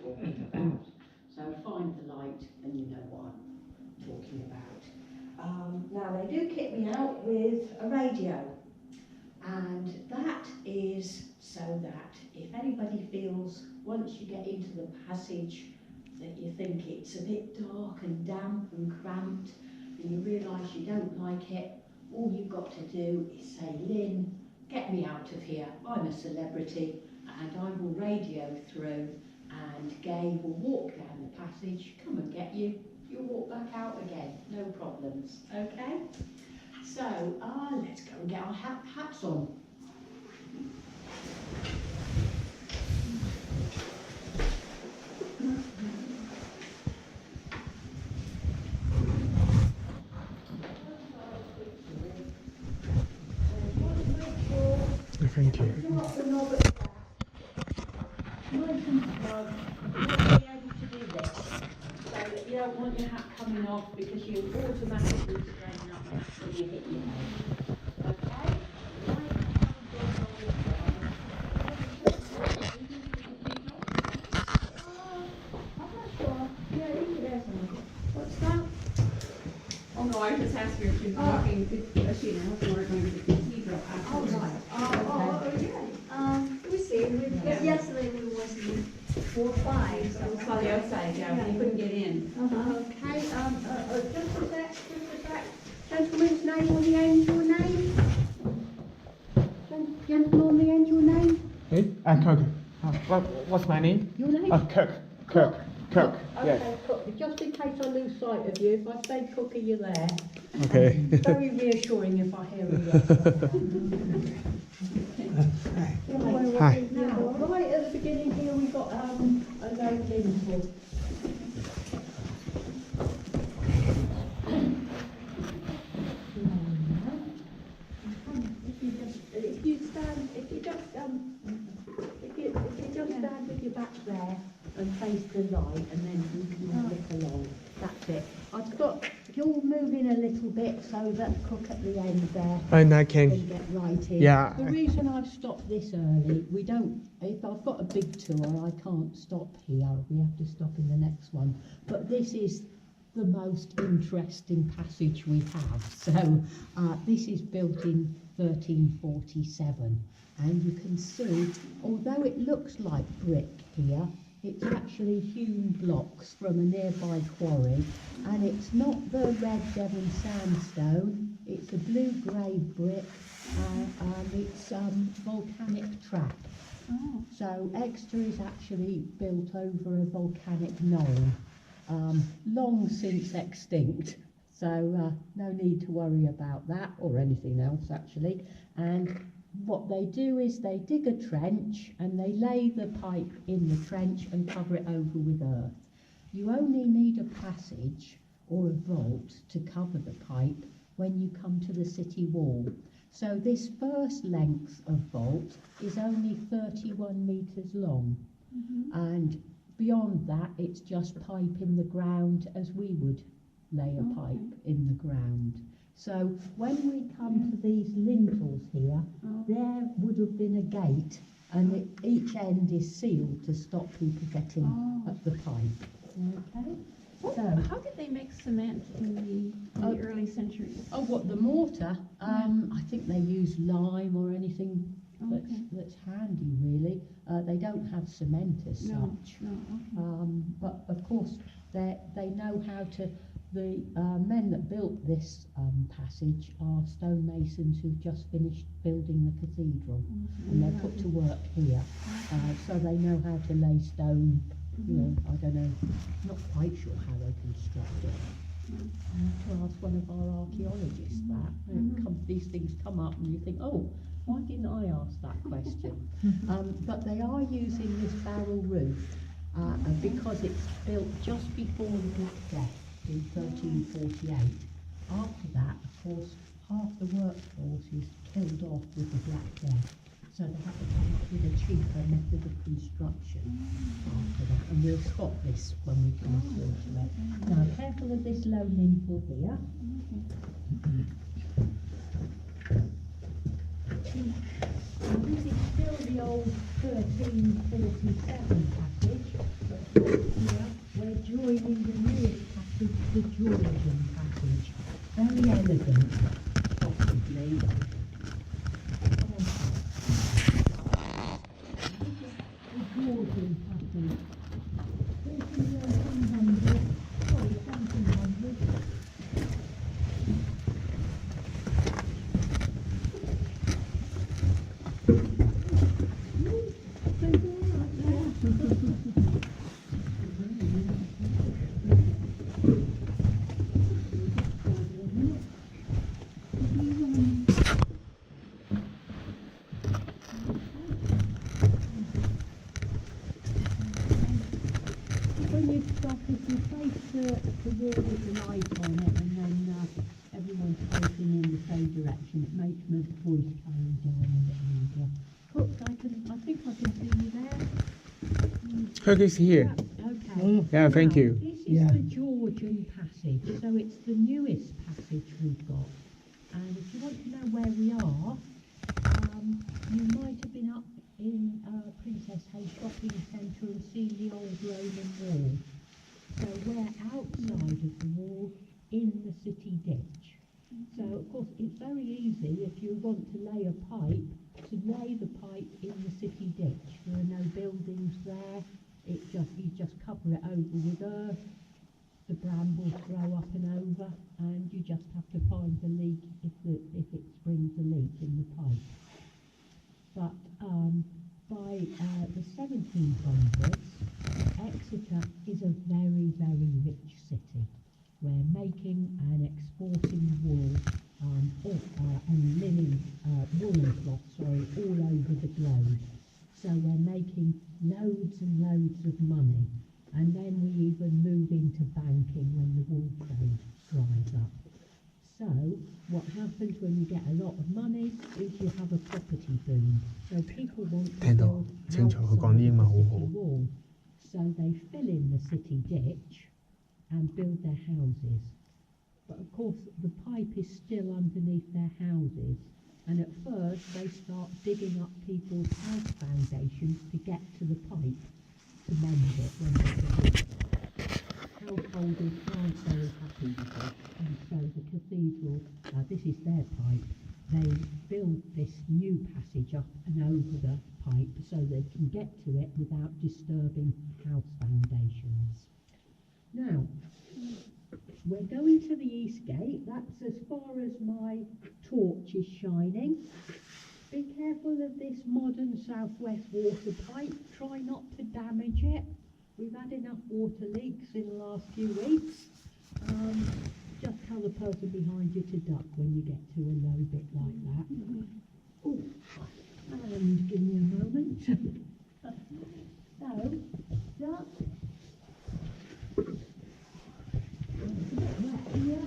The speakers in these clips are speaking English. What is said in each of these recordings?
talking about. So find the light and you know what I'm talking about. Now they do kit me out with a radio, and that is so that if anybody feels once you get into the passage that you think it's a bit dark and damp and cramped and you realise you don't like it, all you've got to do is say, Lynn, get me out of here, I'm a celebrity, and I will radio through and Gay will walk down the passage, come and get you, you'll walk back out again, no problems, okay? So, let's go and get our hats on. Thank you. Nice and snug. You'll be able to do this so that you don't want your hat coming off because you automatically straighten up when you hit your head. Okay? What's that? Oh no, I just asked her if she was walking, if she and her husband were going to the cathedral afterwards. We see, yesterday we was 4 or 5, so. We saw the outside, yeah, but you couldn't get in. Okay, just a sec. Gentleman's name or the end your name? Gentleman on the end your name? Hey, Kirk. What's my name? Your name? Kirk. Okay, Yes. Cook. Just in case I lose sight of you, if I say Cook, are you there? Okay. Very reassuring if I hear a yes. Hi. Now, right at the beginning here, we've got a low lintel. If you just stand with your back there and face the light, and then you can look along. That's it. I've got you're moving a little bit so that Cook at the end there And I can. can get right in. Yeah. The reason I've stopped this early, we don't. If I've got a big tour, I can't stop here. We have to stop in the next one. But this is the most interesting passage we have. So this is built in 1347, and you can see, although it looks like brick here, it's actually hewn blocks from a nearby quarry, and it's not the red Devon sandstone, it's a blue-grey brick, and it's volcanic track. Oh. So Exeter is actually built over a volcanic knoll, long since extinct, so no need to worry about that or anything else actually. And what they do is they dig a trench and they lay the pipe in the trench and cover it over with earth. You only need a passage or a vault to cover the pipe when you come to the city wall. So this first length of vault is only 31 metres long, and beyond that it's just pipe in the ground as we would lay a pipe in the ground. So when we come to these lintels here, there would have been a gate, and each end is sealed to stop people getting at the pipe. Okay? So, How did they make cement in the early centuries? oh, what, the mortar? I think they use lime or anything that's handy, really. They don't have cement as such. But of course, they know how to. The men that built this passage are stonemasons who've just finished building the cathedral, and they're put to work here, so they know how to lay stone. You know, I don't know, not quite sure how they construct it. I have to ask one of our archaeologists that. These things come up and you think, oh, why didn't I ask that question? But they are using this barrel roof because it's built just before the Black Death in 1348. After that, of course, half the workforce is killed off with the Black Death. So they have to come up with a cheaper method of construction after that, and we'll spot this when we come through to it. Now, careful of this low lintel here. Now, this is still the old 1347 passage, but the Georgian passage. Very elegant, possibly. The Georgian passage. This is 1700. Sorry, 1700. When you stop, if you face the wall with the light on it, and then everyone's facing in the same direction, it makes my voice carry down a bit easier. Cook, I think I can see you there. Cook is here. Okay. Yeah, thank Now, you. This is the Georgian passage, so it's the newest passage we've got. And if you want to know where we are, you might have been up in Princess Hay Shopping Centre and seen the old Roman wall. So we're outside of the wall in the city ditch. So of course it's very easy if you want to lay a pipe to lay the pipe in the city ditch. There are no buildings there. You just cover it over with earth. The brambles grow up and over, and you just have to find the leak if it springs a leak in the pipe. But by the 1700s, Exeter is a very, very rich city. We're making and exporting wool and linen, woolen cloth, all over the globe. So we're making loads and loads of money. And then we even move into banking when the wool trade dries up. So what happens when you get a lot of money is you have a property boom. So people want to build outside the city wall. So they fill in the city ditch and build their houses. But of course the pipe is still underneath their houses. And at first they start digging up people's house foundations to get to the pipe to mend it when they get it. Householders aren't very happy with it, and so the cathedral, this is their pipe, they built this new passage up and over the pipe so they can get to it without disturbing house foundations. Now, we're going to the east gate. That's as far as my torch is shining. Be careful of this modern southwest water pipe. Try not to damage it. We've had enough water leaks in the last few weeks. Just tell the person behind you to duck when you get to a low bit like that. Oh, and give me a moment. So, duck. It's a bit wet here.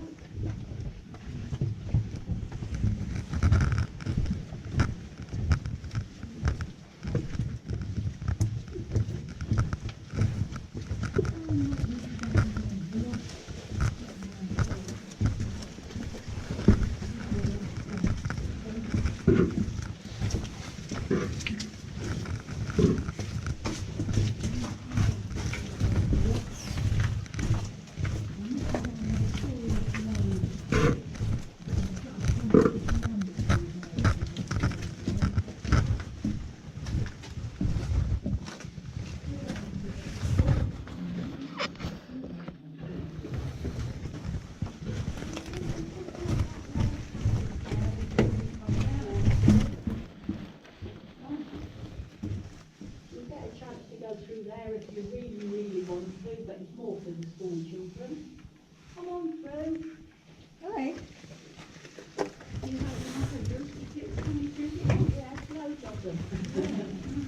If you really, really want to, but it's more for the school children. Come on through. All right. You have a thirsty kids coming through? Yes, loads of them.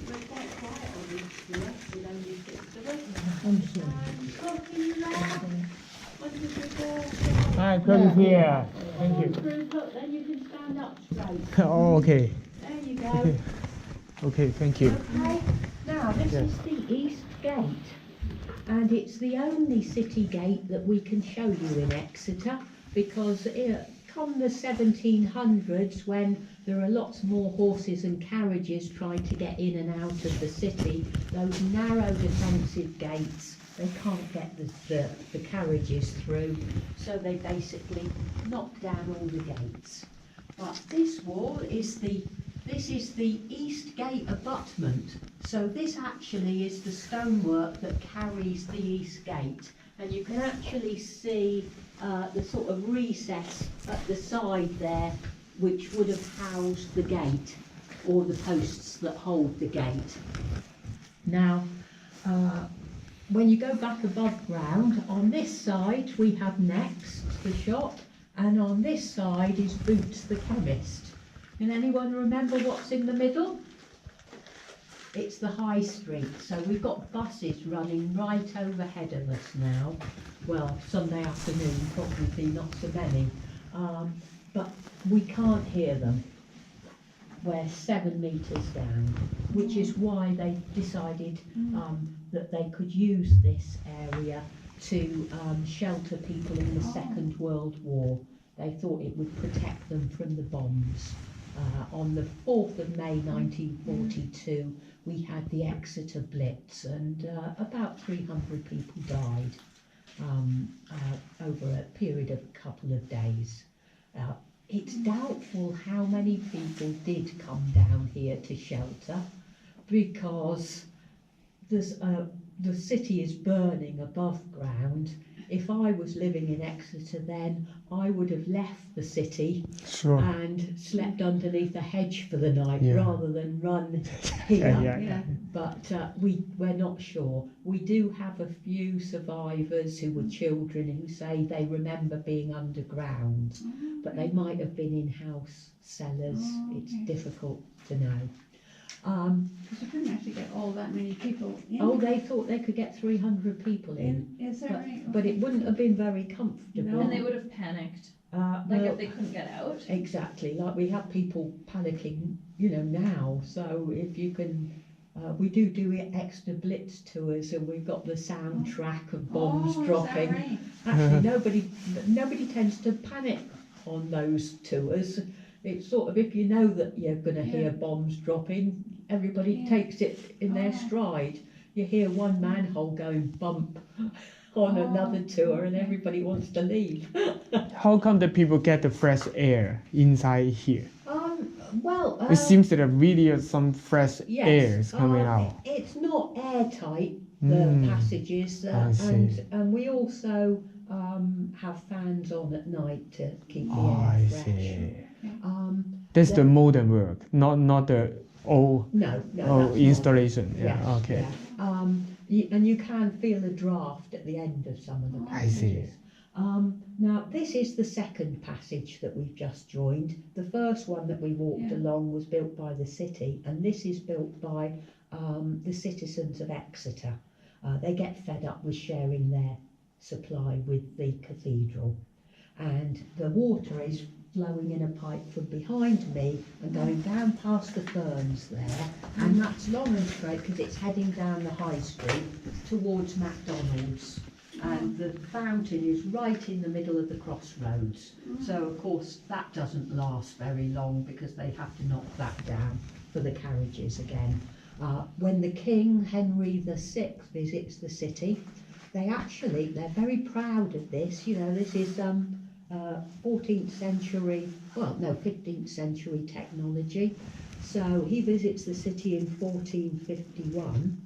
We're quite quiet on this tour, with only 6 of us. I'm sorry. Coffee lab. What's the before? Hi, Cook is here. Come Thank on you. through, look, then you can stand up straight. Oh, okay. There you go. Okay, thank you. Okay, now this Yes. is the east gate, and it's the only city gate that we can show you in Exeter, because come the 1700s, when there are lots more horses and carriages trying to get in and out of the city, those narrow defensive gates they can't get the carriages through, so they basically knock down all the gates. But this wall is this is the east gate abutment. So this actually is the stonework that carries the east gate. And you can actually see the sort of recess at the side there, which would have housed the gate, or the posts that hold the gate. Now, when you go back above ground, on this side we have Next, the shop, and on this side is Boots the chemist. Can anyone remember what's in the middle? It's the high street, so we've got buses running right overhead of us now. Well, Sunday afternoon, probably not so many, but we can't hear them. We're 7 metres down, which is why they decided that they could use this area to shelter people in the Second World War. They thought it would protect them from the bombs. On the 4th of May 1942, we had the Exeter Blitz, and about 300 people died over a period of a couple of days. It's doubtful how many people did come down here to shelter, because the city is burning above ground. If I was living in Exeter then, I would have left the city and slept underneath a hedge for the night rather than run here. But we're not sure. We do have a few survivors who were children who say they remember being underground, but they might have been in house cellars. It's difficult to know. Because you couldn't actually get all that many people in. Oh, they thought they could get 300 people in. Is that right? But it wouldn't have been very comfortable. No. And they would have panicked, like if they couldn't get out. Exactly, like we have people panicking, you know, now. So if you can, we do extra blitz tours, and we've got the soundtrack of bombs dropping. Is that right? Actually, nobody tends to panic on those tours. It's sort of, if you know that you're going to hear bombs dropping, everybody takes it in their stride. You hear one manhole going bump on another tour, and everybody wants to leave. How come the people get the fresh air inside here? It seems that really some fresh air is coming out. It's not airtight, the passages, and we also have fans on at night to keep the air fresh. I see. That's the modern work, not the old installation. Okay. And you can feel a draft at the end of some of the passages. Now, this is the second passage that we've just joined. The first one that we walked along was built by the city, and this is built by the citizens of Exeter. They get fed up with sharing their supply with the cathedral, and the water is flowing in a pipe from behind me and going down past the ferns there, and that's long and straight because it's heading down the high street towards McDonald's, and the fountain is right in the middle of the crossroads. So of course that doesn't last very long because they have to knock that down for the carriages again. When the King Henry VI visits the city, they're very proud of this. You know, this is 14th century, 15th century technology. So he visits the city in 1451,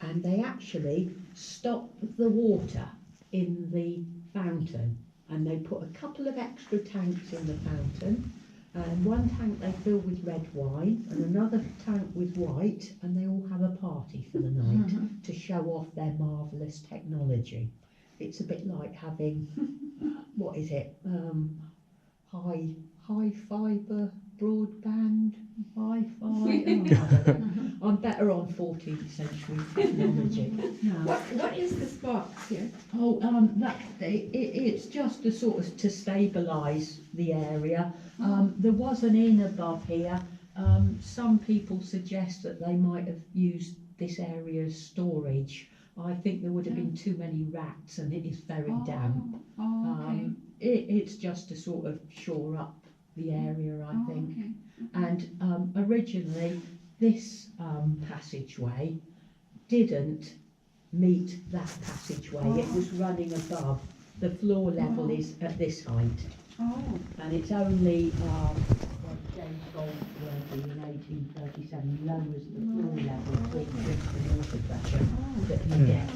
and they actually stop the water in the fountain, and they put a couple of extra tanks in the fountain, and one tank they fill with red wine and another tank with white, and they all have a party for the night to show off their marvellous technology. It's a bit like having, what is it, high fibre broadband, Wi-Fi. I don't know. I'm better on 14th century technology. What is this box here? It's just to sort of to stabilise the area. There was an inn above here. Some people suggest that they might have used this area as storage. I think there would have been too many rats, and it is very damp. It's just to sort of shore up the area, I think. And originally this passageway didn't meet that passageway. It was running above. The floor level is at this height. And it's only when James Goldsworthy in 1837 lowers the floor level to increase the water pressure that you get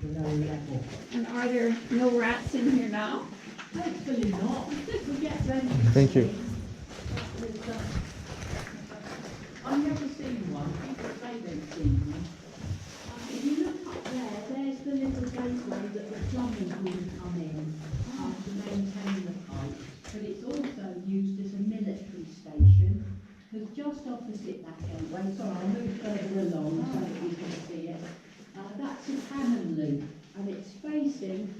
below level. And are there no rats in here now? Hopefully not. We get plenty. Thank you. I've never seen one. People say they've seen one. If you look up there, there's the little gateway that the plumbers wouldn't come in to maintain the pipe. But it's also used as a military station, because just opposite that gateway, sorry, I'll move further along so that you can see it. That's a cannon loop, and it's facing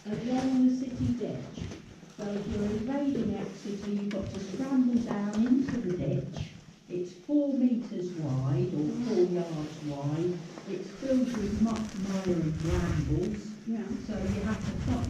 along the city ditch. So if you're invading Exeter, you've got to scramble down into the ditch. It's 4 metres wide, or 4 yards wide. It's filled with muck, mire and brambles. Yeah. So you have to cut